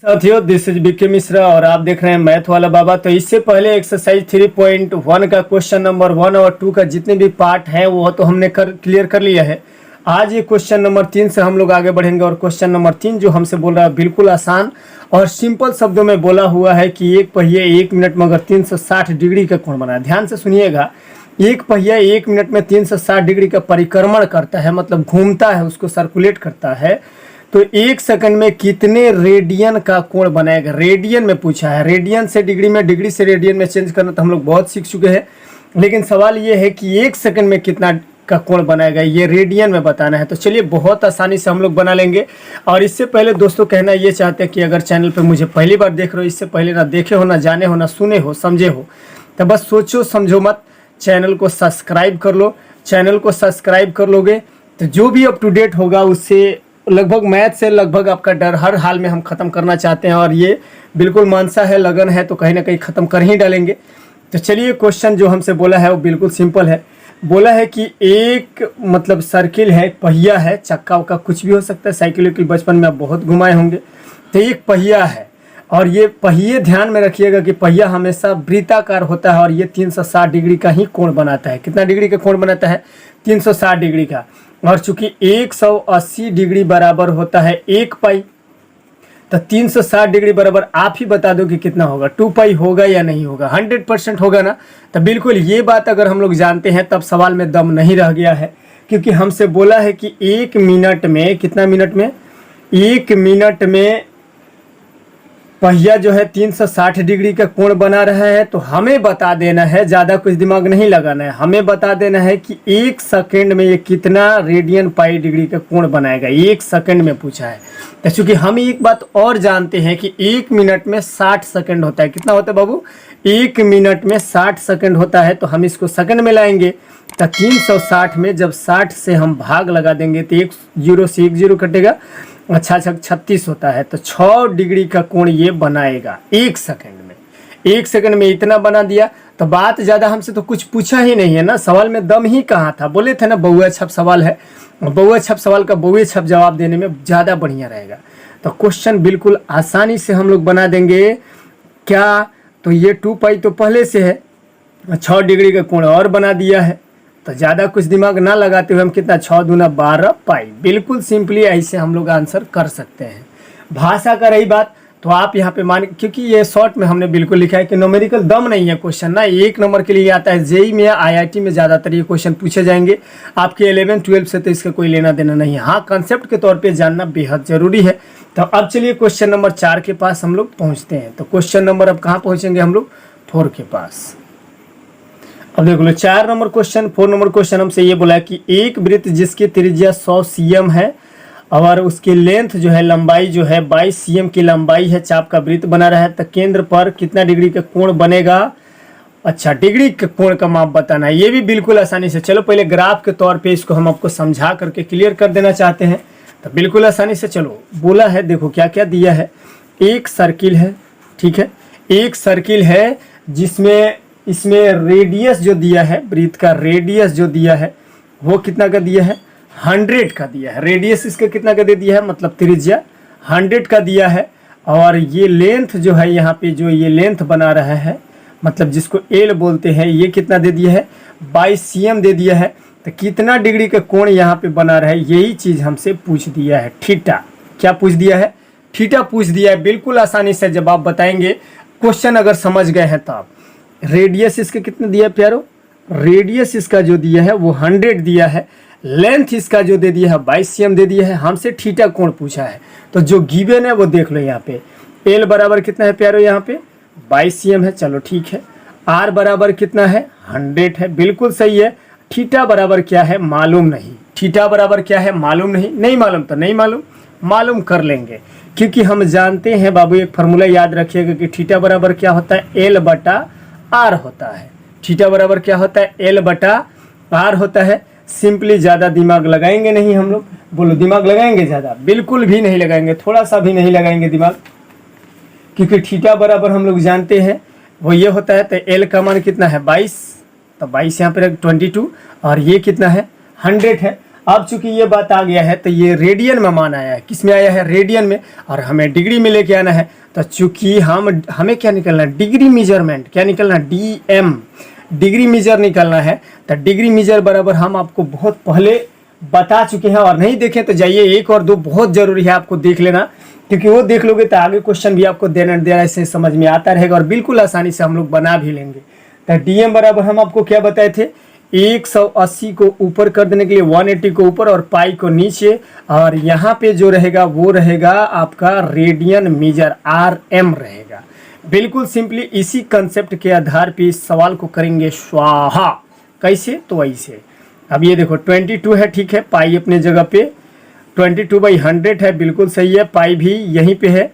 साथियों, this is BK Mishra और आप देख रहे हैं मैथ वाला बाबा। तो इससे पहले एक्सरसाइज 3.1 का क्वेश्चन नंबर 1 और 2 का जितने भी पार्ट हैं वो तो हमने क्लियर कर लिया है। आज ये क्वेश्चन नंबर 3 से हम लोग आगे बढ़ेंगे और क्वेश्चन नंबर 3 जो हमसे बोल रहा है बिल्कुल आसान और सिंपल शब्दों में बोला हुआ है कि एक पहिए 1 मिनट में अगर 360 डिग्री का कोण बनाए। ध्यान से सुनिएगा, एक पहिया 1 मिनट में 360 डिग्री का परिक्रमण करता है, मतलब घूमता है, उसको सर्कुलेट करता है। तो 1 सेकंड में कितने रेडियन का कोण बनाएगा? रेडियन में पूछा है। रेडियन से डिग्री में, डिग्री से रेडियन में चेंज करना तो हम लोग बहुत सीख चुके हैं, लेकिन सवाल ये है कि 1 सेकंड में कितना का कोण बनाएगा, ये रेडियन में बताना है। तो चलिए बहुत आसानी से हम लोग बना लेंगे। और इससे पहले दोस्तों कहना ये चाहते हैं कि अगर चैनल पे मुझे पहली बार देख रहे हो, इससे पहले ना देखे हो, ना जाने हो, ना सुने हो, समझे हो, तो बस सोचो समझो मत, चैनल को सब्सक्राइब कर लो। चैनल को सब्सक्राइब कर लोगे तो जो भी अप टू डेट होगा उससे लगभग मैथ से लगभग आपका डर हर हाल में हम ख़त्म करना चाहते हैं और ये बिल्कुल मानसा है, लगन है, तो कहीं ना कहीं ख़त्म कर ही डालेंगे। तो चलिए क्वेश्चन जो हमसे बोला है वो बिल्कुल सिंपल है। बोला है कि एक मतलब सर्किल है, पहिया है, चक्का उक्का कुछ भी हो सकता है, साइकिल की बचपन में आप बहुत घुमाए होंगे। तो एक पहिया है और ये पहिए ध्यान में रखिएगा कि पहिया हमेशा वृत्ताकार होता है और ये 360 डिग्री का ही कोण बनाता है। कितना डिग्री का कोण बनाता है? 360 डिग्री का। और चूंकि 180 डिग्री बराबर होता है 1 पाई, तो 360 डिग्री बराबर आप ही बता दो कि कितना होगा। 2 पाई होगा या नहीं होगा? 100% होगा ना। तो बिल्कुल ये बात अगर हम लोग जानते हैं तब सवाल में दम नहीं रह गया है, क्योंकि हमसे बोला है कि 1 मिनट में, कितना मिनट में? 1 मिनट में पहिया जो है 360 डिग्री का कोण बना रहा है। तो हमें बता देना है, ज़्यादा कुछ दिमाग नहीं लगाना है, हमें बता देना है कि 1 सेकंड में ये कितना रेडियन पाई डिग्री का कोण बनाएगा। 1 सेकंड में पूछा है। तो चूंकि हम एक बात और जानते हैं कि 1 मिनट में 60 सेकंड होता है। कितना होता है बाबू? 1 मिनट में 60 सेकंड होता है। तो हम इसको सेकंड में लाएंगे तो 360 में जब 60 से हम भाग लगा देंगे तो 1 0 से 1 0 कटेगा, अच्छा 36 होता है। तो 6 डिग्री का कोण ये बनाएगा 1 सेकंड में। 1 सेकंड में इतना बना दिया तो बात ज़्यादा हमसे तो कुछ पूछा ही नहीं है ना, सवाल में दम ही कहाँ था। बोले थे ना बउआ छप सवाल है, बउआ छप सवाल का बउए छप जवाब देने में ज़्यादा बढ़िया रहेगा। तो क्वेश्चन बिल्कुल आसानी से हम लोग बना देंगे। क्या? तो ये 2 पाई तो पहले से है, 6 डिग्री का कोण और बना दिया है। तो ज़्यादा कुछ दिमाग ना लगाते हुए हम कितना, 6 दूना 12 पाई, बिल्कुल सिंपली ऐसे हम लोग आंसर कर सकते हैं। भाषा का रही बात तो आप यहाँ पे मान, क्योंकि ये शॉर्ट में हमने बिल्कुल लिखा है कि न्यूमेरिकल दम नहीं है क्वेश्चन ना, 1 नंबर के लिए आता है। जेई में, आईआईटी में ज़्यादातर ये क्वेश्चन पूछे जाएंगे। आपके 11-12 से तो इसका कोई लेना देना नहीं है। हाँ, कंसेप्ट के तौर पर जानना बेहद ज़रूरी है। तो अब चलिए क्वेश्चन नंबर 4 के पास हम लोग पहुँचते हैं। तो क्वेश्चन नंबर अब कहाँ पहुँचेंगे हम लोग? 4 के पास। अब देख लो 4 नंबर क्वेश्चन। 4 नंबर क्वेश्चन हमसे ये बोला है कि एक वृत्त जिसकी त्रिज्या 100 cm है और उसकी लेंथ जो है, लंबाई जो है 22 cm की लंबाई है, चाप का वृत्त बना रहा है, तो केंद्र पर कितना डिग्री का कोण बनेगा? अच्छा, डिग्री के कोण का माप बताना है। ये भी बिल्कुल आसानी से, चलो पहले ग्राफ के तौर पे इसको हम आपको समझा करके क्लियर कर देना चाहते हैं। तो बिल्कुल आसानी से चलो, बोला है देखो क्या क्या दिया है। एक सर्किल है, ठीक है, एक सर्किल है जिसमें इसमें रेडियस जो दिया है, वृत्त का रेडियस जो दिया है वो कितना का दिया है? 100 का दिया है। रेडियस इसका कितना का दे दिया है, मतलब त्रिज्या 100 का दिया है। और ये लेंथ जो है, यहाँ पे जो ये लेंथ बना रहा है, मतलब जिसको एल बोलते हैं, ये कितना दे दिया है? 22 cm दे दिया है। तो कितना डिग्री का कोण यहाँ पे बना रहा है, यही चीज़ हमसे पूछ दिया है। थीटा। क्या पूछ दिया है? थीटा पूछ दिया है। बिल्कुल आसानी से जब आप बताएंगे, क्वेश्चन अगर समझ गए हैं तो आप। रेडियस इसका कितना दिया है प्यारो? रेडियस इसका जो दिया है वो 100 दिया है। लेंथ इसका जो दे दिया है 22 cm दे दिया है। हमसे थीटा कोण पूछा है, तो जो गिवन है वो देख लो यहाँ पे। एल बराबर कितना है प्यारो? यहाँ पे 22 cm है, चलो ठीक है। आर बराबर कितना है? 100 है, बिल्कुल सही है। थीटा बराबर क्या है? मालूम नहीं। थीटा बराबर क्या है? मालूम नहीं। नहीं मालूम तो नहीं मालूम, मालूम कर लेंगे, क्योंकि हम जानते हैं बाबू, एक फार्मूला याद रखिएगा कि थीटा बराबर क्या होता है? एल बटा आर होता है। थीटा बराबर क्या होता है? एल बटा आर होता है। सिंपली ज़्यादा दिमाग लगाएंगे नहीं हम लोग। बोलो दिमाग लगाएंगे? ज़्यादा बिल्कुल भी नहीं लगाएंगे, थोड़ा सा भी नहीं लगाएंगे दिमाग, क्योंकि थीटा बराबर हम लोग जानते हैं वो ये होता है। तो एल का मान कितना है? 22, तो 22 यहाँ पर 22, और ये कितना है? 100 है। अब चूंकि ये बात आ गया है तो ये रेडियन में मान आया है, किस में आया है, रेडियन में, और हमें डिग्री में लेके आना है। तो चूंकि हमें क्या निकलना है, डिग्री मेजरमेंट, क्या निकलना, डीएम, डिग्री मेजर निकलना है। तो डिग्री मेजर बराबर हम आपको बहुत पहले बता चुके हैं, और नहीं देखें तो जाइए 1 और 2 बहुत जरूरी है आपको देख लेना, क्योंकि वो देख लोगे तो आगे क्वेश्चन भी आपको देना से समझ में आता रहेगा और बिल्कुल आसानी से हम लोग बना भी लेंगे। तो डीएम बराबर हम आपको क्या बताए थे, 180 को ऊपर कर देने के लिए 180 को ऊपर और पाई को नीचे, और यहाँ पे जो रहेगा वो रहेगा आपका रेडियन मीजर, आरएम रहेगा। बिल्कुल सिंपली इसी कंसेप्ट के आधार पे इस सवाल को करेंगे स्वाहा। कैसे, तो वैसे अब ये देखो 22 है, ठीक है, पाई अपने जगह पे 22/100 है, बिल्कुल सही है, पाई भी यहीं पे है,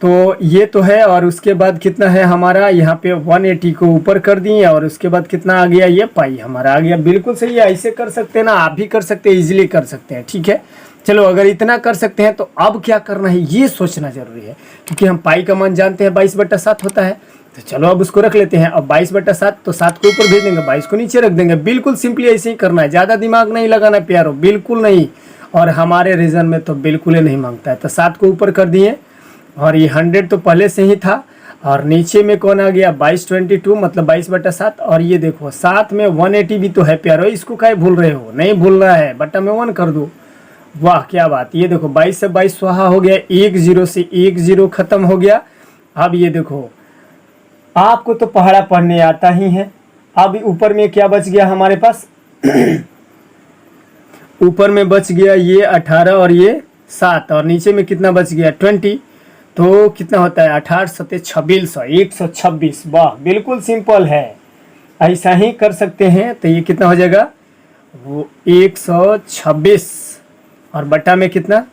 तो ये तो है। और उसके बाद कितना है हमारा, यहाँ पे 180 को ऊपर कर दिए, और उसके बाद कितना आ गया, ये पाई हमारा आ गया। बिल्कुल सही है, ऐसे कर सकते हैं ना, आप भी कर सकते हैं, इजीली कर सकते हैं, ठीक है। चलो अगर इतना कर सकते हैं तो अब क्या करना है ये सोचना जरूरी है, क्योंकि हम पाई का मान जानते हैं 22/7 होता है। तो चलो अब उसको रख लेते हैं। अब 22/7 तो 7 को ऊपर भेज देंगे, 22 को नीचे रख देंगे। बिल्कुल सिंपली ऐसे ही करना है, ज़्यादा दिमाग नहीं लगाना प्यारो, बिल्कुल नहीं। और हमारे रीजन में तो बिल्कुल ही नहीं मांगता है। तो 7 को ऊपर कर दिए, और ये 100 तो पहले से ही था, और नीचे में कौन आ गया, 22/22 मतलब 22/7। और ये देखो साथ में 180 भी तो है प्यारो, इसको काहे भूल रहे हो, नहीं भूलना है, बटा में 1 कर दो। वाह क्या बात, ये देखो 22 से 22 स्वाहा हो गया, 1 0 से 1 0 खत्म हो गया। अब ये देखो आपको तो पहाड़ा पढ़ने आता ही है। अब ऊपर में क्या बच गया हमारे पास ऊपर में बच गया ये 18 और ये 7, और नीचे में कितना बच गया 20। तो कितना होता है 18 7 2600, 126। वाह बिल्कुल सिंपल है, ऐसा ही कर सकते हैं। तो ये कितना हो जाएगा, वो 126 और बटा में कितना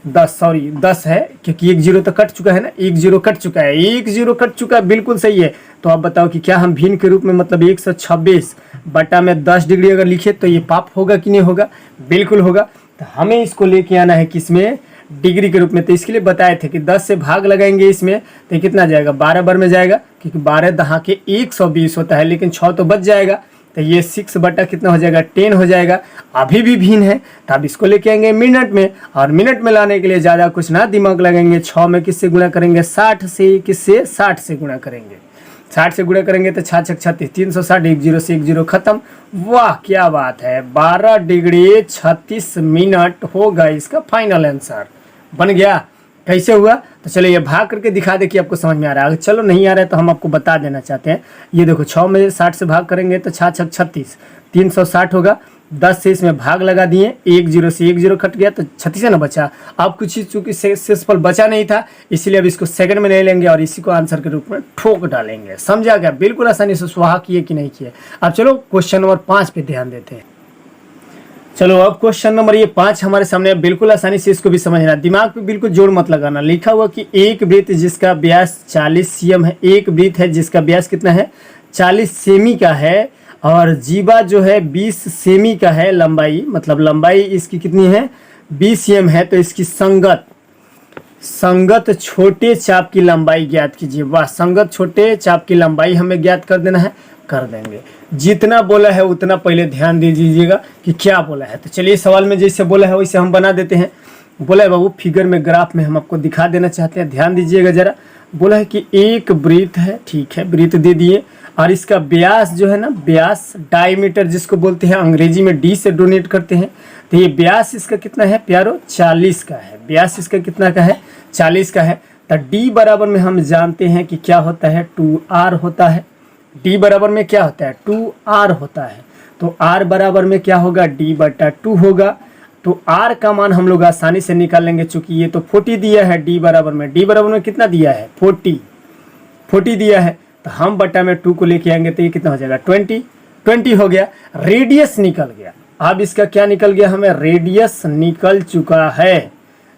10, सॉरी 10 है, क्योंकि 1 0 तो कट चुका है ना, 1 0 कट चुका है, 1 0 कट चुका है, बिल्कुल सही है। तो आप बताओ कि क्या हम भिन्न के रूप में मतलब 126 बटा में 10 डिग्री अगर लिखे तो ये पाप होगा कि नहीं होगा, बिल्कुल होगा। तो हमें इसको लेके आना है किसमें, डिग्री के रूप में। तो इसके लिए बताए थे कि 10 से भाग लगाएंगे इसमें तो कितना जाएगा, 12 बार में जाएगा, क्योंकि 12 दहा के 120 होता है, लेकिन 6 तो बच जाएगा। तो ये 6 बटा कितना हो जाएगा 10 हो जाएगा। अभी भी भिन्न है, तो अब इसको लेके आएंगे मिनट में, और मिनट में लाने के लिए ज़्यादा कुछ ना दिमाग लगाएंगे। 6 में किससे गुणा करेंगे, 60 से, किससे 60 से गुणा करेंगे, 60 से गुणा करेंगे तो 6 6 36, 360, 1 0 से 1 0 खत्म। वाह क्या बात है, 12 डिग्री 36 मिनट होगा इसका फाइनल आंसर बन गया। कैसे हुआ, तो चलो ये भाग करके दिखा दे कि आपको समझ में आ रहा है। चलो नहीं आ रहा है तो हम आपको बता देना चाहते हैं। ये देखो 6 में 60 से भाग करेंगे तो 6 6 36, 360 होगा। 10 से इसमें भाग लगा दिए, 1 0 से 1 0 कट गया तो 36 है ना बचा। अब कुछ चीज़ चूँकि शेषफल बचा नहीं था, इसीलिए अब इसको सेकंड में नहीं लेंगे और इसी को आंसर के रूप में ठोक डालेंगे। समझा गया, बिल्कुल आसानी से स्वाहा किए कि नहीं किए। अब चलो क्वेश्चन नंबर 5 पे ध्यान देते हैं। चलो अब क्वेश्चन नंबर ये 5 हमारे सामने, बिल्कुल आसानी से इसको भी समझना, दिमाग पे बिल्कुल जोर मत लगाना। लिखा हुआ कि एक वृत्त जिसका व्यास 40 cm है, एक वृत्त है जिसका व्यास कितना है 40 सेमी का है, और जीवा जो है 20 सेमी का है लंबाई, मतलब लंबाई इसकी कितनी है 20 cm है। तो इसकी संगत छोटे चाप की लंबाई ज्ञात कीजिए। वाह, संगत छोटे चाप की लंबाई हमें ज्ञात कर देना है, कर देंगे। जितना बोला है उतना पहले ध्यान दे दीजिएगा कि क्या बोला है। तो चलिए सवाल में जैसे बोला है वैसे हम बना देते हैं। बोला है बाबू फिगर में, ग्राफ में हम आपको दिखा देना चाहते हैं, ध्यान दीजिएगा जरा। बोला है कि एक वृत्त है, ठीक है, वृत्त दे दिए, और इसका व्यास जो है ना, व्यास डायमीटर जिसको बोलते हैं, अंग्रेजी में डी से डोनेट करते हैं। तो ये व्यास इसका कितना है प्यारो 40 का है, व्यास इसका कितना का है 40 का है। तो डी बराबर में हम जानते हैं कि क्या होता है 2r होता है। डी बराबर में क्या होता है 2r होता है। तो r बराबर में क्या होगा d/2 होगा। तो r का मान हम लोग आसानी से निकाल लेंगे, चूंकि ये तो 40 दिया है। d बराबर में कितना दिया है 40 दिया है। तो हम बटा में 2 को लेके आएंगे तो ये कितना हो जाएगा 20 हो गया। रेडियस निकल गया। अब इसका क्या निकल गया, हमें रेडियस निकल चुका है।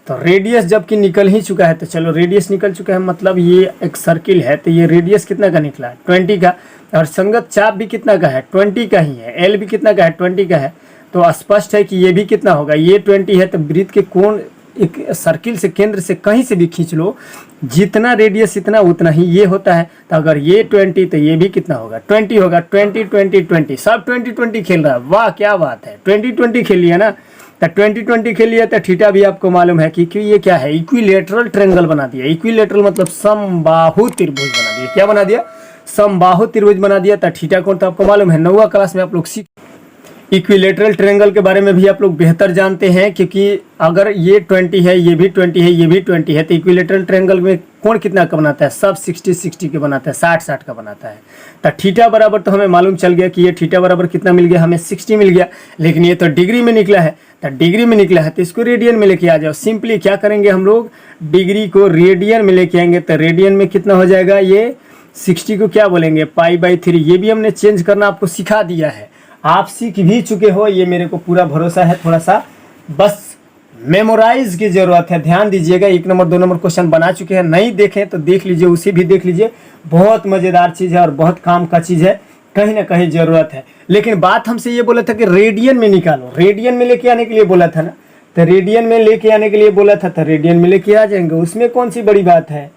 तो रेडियस जबकि निकल ही चुका है, तो चलो रेडियस निकल चुका है, मतलब ये एक सर्किल है, तो ये रेडियस कितना का निकला 20 का, और संगत चाप भी कितना का है 20 का ही है, एल भी कितना का है 20 का है। तो स्पष्ट है कि ये भी कितना होगा, ये 20 है। तो वृत्त के कोण एक सर्किल से, केंद्र से कहीं से भी खींच लो, जितना रेडियस इतना उतना ही ये होता है। तो अगर ये 20 तो ये भी कितना होगा 20 होगा। 20 20 20 सब 20 20 खेल रहा है। वाह क्या बात है, 20 20 खेल लिया ना। तो 20 20 खेल लिया तो थीटा भी आपको मालूम है कि ये क्या है, इक्विलेटरल ट्रायंगल बना दिया। इक्विलेटरल मतलब समबाहु त्रिभुज बना दिया। क्या बना दिया, समबाहु त्रिभुज बना दिया। तो थीटा कोण तो आपको मालूम है, 9वीं क्लास में आप लोग सीख। इक्विलेटरल ट्रायंगल के बारे में भी आप लोग बेहतर जानते हैं, क्योंकि अगर ये 20 है, ये भी 20 है, ये भी 20 है, तो इक्विलेटरल ट्रायंगल में कोण कितना का बनाता है, सब 60 60 के बनाता है, 60 60 का बनाता है। तो थीटा बराबर तो हमें मालूम चल गया कि ये थीटा बराबर कितना मिल गया, हमें 60 मिल गया। लेकिन ये तो डिग्री में निकला है, तो डिग्री में निकला है तो इसको रेडियन में लेके आ जाओ। सिंपली क्या करेंगे हम लोग, डिग्री को रेडियन में लेके आएंगे। तो रेडियन में कितना हो जाएगा, ये 60 को क्या बोलेंगे, π/3। ये भी हमने चेंज करना आपको सिखा दिया है, आप सीख भी चुके हो, ये मेरे को पूरा भरोसा है। थोड़ा सा बस मेमोराइज की जरूरत है। ध्यान दीजिएगा, 1 नंबर 2 नंबर क्वेश्चन बना चुके हैं, नहीं देखें तो देख लीजिए, उसे भी देख लीजिए। बहुत मजेदार चीज़ है और बहुत काम का चीज़ है, कहीं ना कहीं जरूरत है। लेकिन बात हमसे ये बोला था कि रेडियन में निकालो, रेडियन में लेके आने के लिए बोला था ना। तो रेडियन में लेके आने के लिए बोला था, तो रेडियन में लेके आ जाएंगे, उसमें कौन सी बड़ी बात है,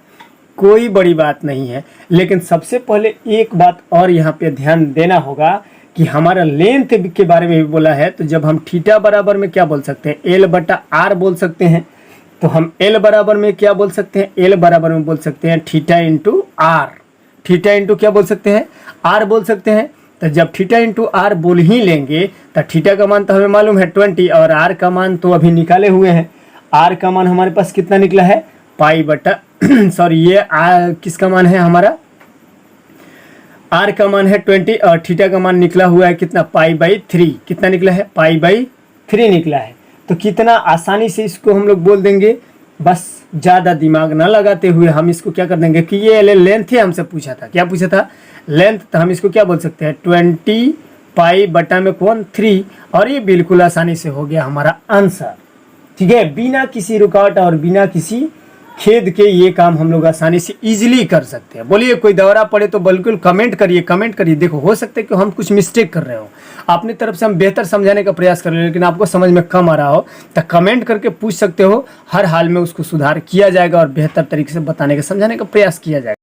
कोई बड़ी बात नहीं है। लेकिन सबसे पहले एक बात और यहाँ पे ध्यान देना होगा कि हमारा लेंथ के बारे में भी बोला है। तो जब हम थीटा बराबर में क्या बोल सकते हैं, L/R बोल सकते हैं। तो हम L बराबर में क्या बोल सकते हैं, L बराबर में बोल सकते हैं theta into R। Theta into क्या बोल सकते हैं, R बोल सकते हैं। तो जब थीटा इंटू R बोल ही लेंगे तो थीटा का मान तो हमें मालूम है 20, और R का मान तो अभी निकाले हुए हैं। R का मान हमारे पास कितना निकला है, सॉरी ये किसका मान है, हमारा R का मान है 20 और थीटा का मान निकला हुआ है कितना, π/3। कितना निकला है, π/3 निकला है। तो कितना आसानी से इसको हम लोग बोल देंगे, बस ज़्यादा दिमाग ना लगाते हुए हम इसको क्या कर देंगे कि ये लेंथ है, हमसे पूछा था, क्या पूछा था, लेंथ। तो हम इसको क्या बोल सकते हैं, 20π/3, और ये बिल्कुल आसानी से हो गया हमारा आंसर। ठीक है, बिना किसी रुकावट और बिना किसी खेद के ये काम हम लोग आसानी से इजीली कर सकते हैं। बोलिए कोई दौरा पड़े तो बिल्कुल कमेंट करिए, कमेंट करिए। देखो हो सकता है कि हम कुछ मिस्टेक कर रहे हो, अपनी तरफ से हम बेहतर समझाने का प्रयास कर रहे हैं, लेकिन आपको समझ में कम आ रहा हो तो कमेंट करके पूछ सकते हो। हर हाल में उसको सुधार किया जाएगा और बेहतर तरीके से बताने का, समझाने का प्रयास किया जाएगा।